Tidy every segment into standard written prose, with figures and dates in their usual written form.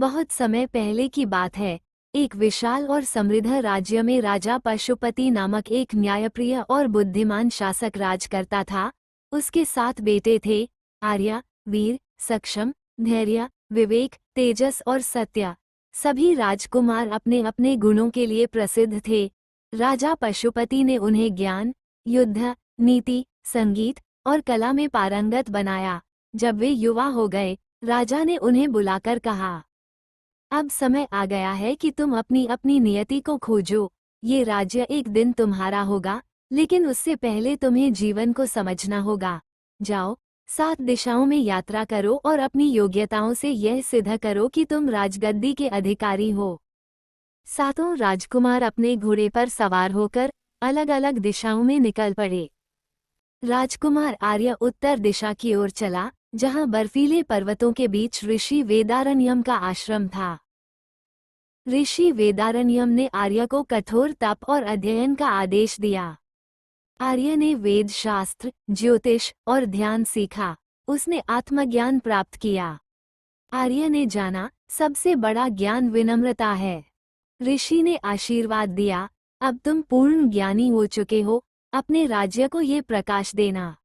बहुत समय पहले की बात है। एक विशाल और समृद्ध राज्य में राजा पशुपति नामक एक न्यायप्रिय और बुद्धिमान शासक राज करता था। उसके 7 बेटे थे, आर्य, वीर, सक्षम, धैर्य, विवेक, तेजस और सत्य। सभी राजकुमार अपने अपने गुणों के लिए प्रसिद्ध थे। राजा पशुपति ने उन्हें ज्ञान, युद्ध, नीति, संगीत और कला में पारंगत बनाया। जब वे युवा हो गए, राजा ने उन्हें बुलाकर कहा, अब समय आ गया है कि तुम अपनी अपनी नियति को खोजो। ये राज्य एक दिन तुम्हारा होगा, लेकिन उससे पहले तुम्हें जीवन को समझना होगा। जाओ, 7 दिशाओं में यात्रा करो और अपनी योग्यताओं से यह सिद्ध करो कि तुम राजगद्दी के अधिकारी हो। 7 राजकुमार अपने घोड़े पर सवार होकर अलग अलग दिशाओं में निकल पड़े। राजकुमार आर्य उत्तर दिशा की ओर चला, जहां बर्फीले पर्वतों के बीच ऋषि वेदारण्यम का आश्रम था। ऋषि वेदारण्यम ने आर्य को कठोर तप और अध्ययन का आदेश दिया। आर्य ने वेद शास्त्र, ज्योतिष और ध्यान सीखा। उसने आत्मज्ञान प्राप्त किया। आर्य ने जाना, सबसे बड़ा ज्ञान विनम्रता है। ऋषि ने आशीर्वाद दिया, अब तुम पूर्ण ज्ञानी हो चुके हो, अपने राज्य को ये प्रकाश देना।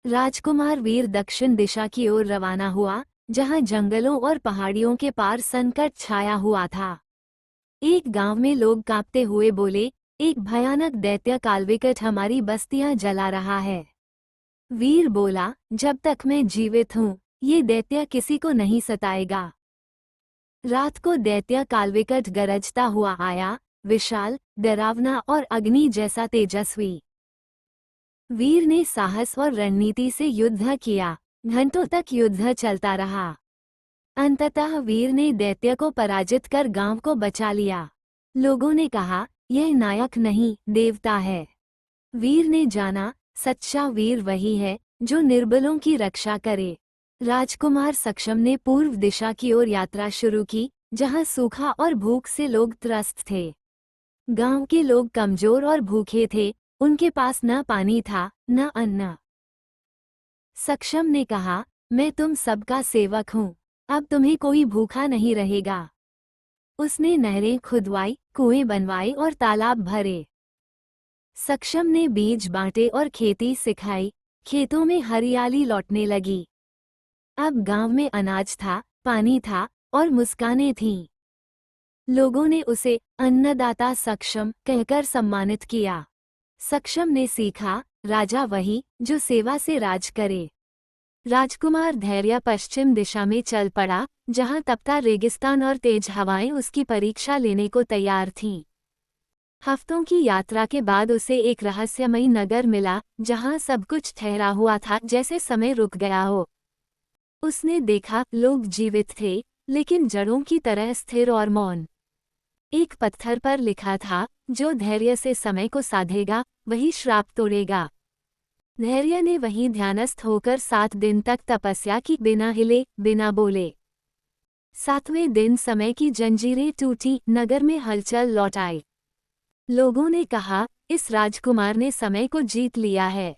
राजकुमार वीर दक्षिण दिशा की ओर रवाना हुआ, जहां जंगलों और पहाड़ियों के पार संकट छाया हुआ था। एक गांव में लोग कांपते हुए बोले, एक भयानक दैत्य कालविकट हमारी बस्तियां जला रहा है। वीर बोला, जब तक मैं जीवित हूँ, ये दैत्य किसी को नहीं सताएगा। रात को दैत्य कालविकट गरजता हुआ आया, विशाल, डरावना और अग्नि जैसा तेजस्वी। वीर ने साहस और रणनीति से युद्ध किया। घंटों तक युद्ध चलता रहा। अंततः वीर ने दैत्य को पराजित कर गांव को बचा लिया। लोगों ने कहा, यह नायक नहीं, देवता है। वीर ने जाना, सच्चा वीर वही है जो निर्बलों की रक्षा करे। राजकुमार सक्षम ने पूर्व दिशा की ओर यात्रा शुरू की, जहां सूखा और भूख से लोग त्रस्त थे। गांव के लोग कमजोर और भूखे थे, उनके पास न पानी था, न अन्न। सक्षम ने कहा, मैं तुम सबका सेवक हूँ, अब तुम्हें कोई भूखा नहीं रहेगा। उसने नहरें खुदवाई, कुएं बनवाए और तालाब भरे। सक्षम ने बीज बांटे और खेती सिखाई, खेतों में हरियाली लौटने लगी। अब गांव में अनाज था, पानी था और मुस्कानें थीं। लोगों ने उसे अन्नदाता सक्षम कहकर सम्मानित किया। सक्षम ने सीखा, राजा वही जो सेवा से राज करे। राजकुमार धैर्य पश्चिम दिशा में चल पड़ा, जहां तपता रेगिस्तान और तेज हवाएं उसकी परीक्षा लेने को तैयार थीं। हफ्तों की यात्रा के बाद उसे एक रहस्यमयी नगर मिला, जहां सब कुछ ठहरा हुआ था, जैसे समय रुक गया हो। उसने देखा, लोग जीवित थे, लेकिन जड़ों की तरह स्थिर और मौन। एक पत्थर पर लिखा था, जो धैर्य से समय को साधेगा, वही श्राप तोड़ेगा। धैर्य ने वहीं ध्यानस्थ होकर 7 दिन तक तपस्या की, बिना हिले, बिना बोले। 7वें दिन समय की जंजीरें टूटी, नगर में हलचल लौट आई। लोगों ने कहा, इस राजकुमार ने समय को जीत लिया है।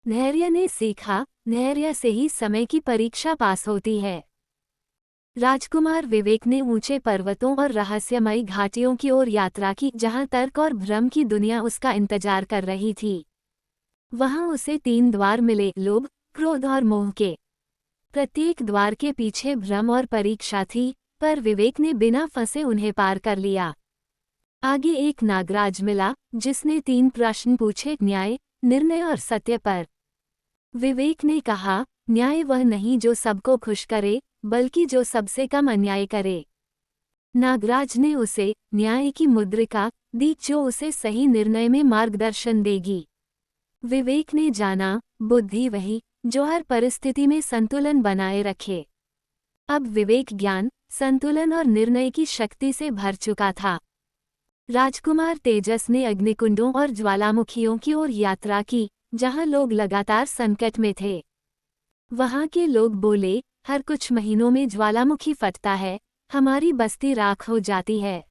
धैर्य ने सीखा, धैर्य से ही समय की परीक्षा पास होती है। राजकुमार विवेक ने ऊंचे पर्वतों और रहस्यमयी घाटियों की ओर यात्रा की, जहां तर्क और भ्रम की दुनिया उसका इंतजार कर रही थी। वहां उसे 3 द्वार मिले, लोभ, क्रोध और मोह के। प्रत्येक द्वार के पीछे भ्रम और परीक्षा थी, पर विवेक ने बिना फंसे उन्हें पार कर लिया। आगे एक नागराज मिला, जिसने 3 प्रश्न पूछे, न्याय, निर्णय और सत्य पर। विवेक ने कहा, न्याय वह नहीं जो सबको खुश करे, बल्कि जो सबसे कम अन्याय करे। नागराज ने उसे न्याय की मुद्रिका दी, जो उसे सही निर्णय में मार्गदर्शन देगी। विवेक ने जाना, बुद्धि वही जो हर परिस्थिति में संतुलन बनाए रखे। अब विवेक ज्ञान, संतुलन और निर्णय की शक्ति से भर चुका था। राजकुमार तेजस ने अग्निकुंडों और ज्वालामुखियों की ओर यात्रा की, जहां लोग लगातार संकट में थे। वहां के लोग बोले, हर कुछ महीनों में ज्वालामुखी फटता है, हमारी बस्ती राख हो जाती है।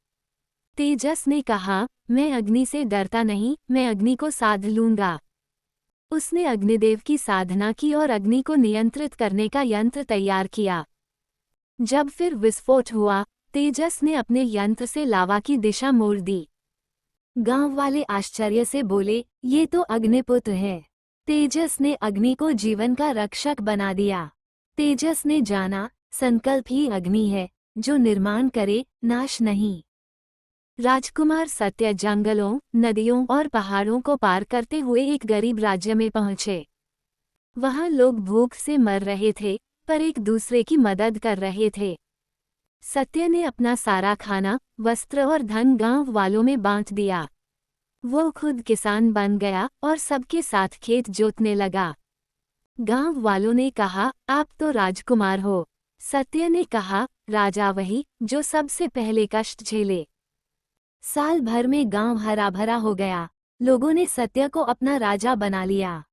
तेजस ने कहा, मैं अग्नि से डरता नहीं, मैं अग्नि को साध लूंगा। उसने अग्निदेव की साधना की और अग्नि को नियंत्रित करने का यंत्र तैयार किया। जब फिर विस्फोट हुआ, तेजस ने अपने यंत्र से लावा की दिशा मोड़ दी। गांव वाले आश्चर्य से बोले, ये तो अग्निपुत्र है। तेजस ने अग्नि को जीवन का रक्षक बना दिया। तेजस ने जाना, संकल्प ही अग्नि है, जो निर्माण करे, नाश नहीं। राजकुमार सत्य जंगलों, नदियों और पहाड़ों को पार करते हुए एक गरीब राज्य में पहुंचे। वहां लोग भूख से मर रहे थे, पर एक दूसरे की मदद कर रहे थे। सत्य ने अपना सारा खाना, वस्त्र और धन गांव वालों में बांट दिया। वो खुद किसान बन गया और सबके साथ खेत जोतने लगा। गांव वालों ने कहा, आप तो राजकुमार हो। सत्य ने कहा, राजा वही, जो सबसे पहले कष्ट झेले। साल भर में गांव हरा भरा हो गया। लोगों ने सत्य को अपना राजा बना लिया।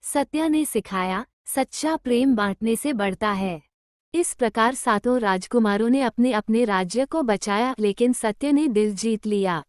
सत्य ने सिखाया, सच्चा प्रेम बांटने से बढ़ता है। इस प्रकार सातों राजकुमारों ने अपने अपने राज्य को बचाया, लेकिन सत्य ने दिल जीत लिया।